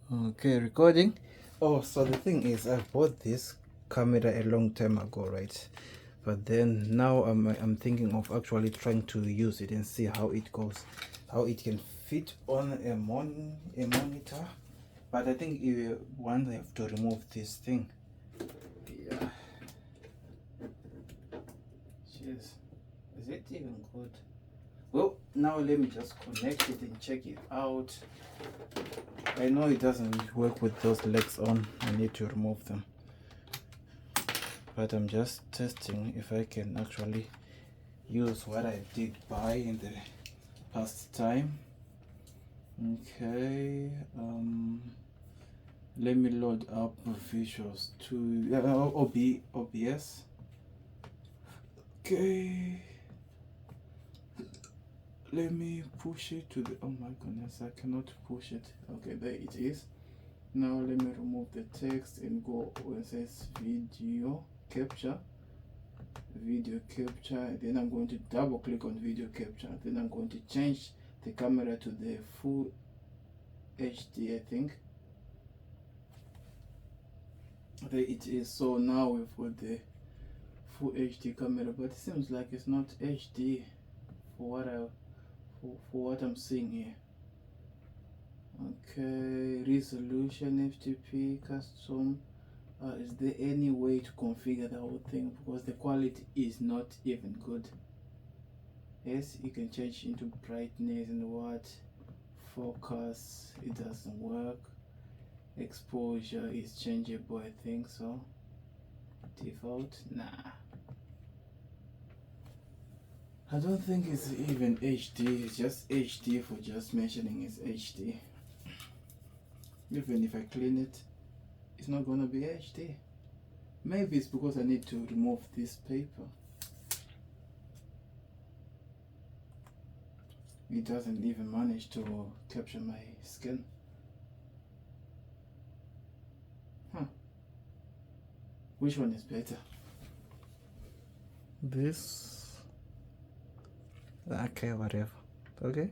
Okay, recording. Oh, so the thing is, I bought this camera a long time ago, right? But then now I'm thinking of actually trying to use it and see how it goes, how it can fit on a monitor. But I think once I have to remove this thing. Yeah. Jeez, is it even good? Well, now let me just connect it and check it out. I know it doesn't work with those legs on. I need to remove them. But I'm just testing if I can actually use what I did buy in the past time. Okay, let me load up visuals to OBS. Okay, let me push it to the, oh my goodness, I cannot push it. Okay, there it is. Now let me remove the text and go where it says video capture. Then I'm going to double click on video capture. Then I'm going to change the camera to the full HD, I think. There it is. So now we've got the full HD camera, but it seems like it's not HD for what I'm seeing here. Okay, resolution FTP custom. Is there any way to configure the whole thing, because the quality is not even good? Yes, you can change into brightness and what, focus, it doesn't work. Exposure is changeable, I think so. Default, nah. I don't think it's even HD, it's just HD for just mentioning it's HD. Even if I clean it, it's not gonna be HD. Maybe it's because I need to remove this paper. It doesn't even manage to capture my skin. Huh. Which one is better? This? Okay, whatever. Okay.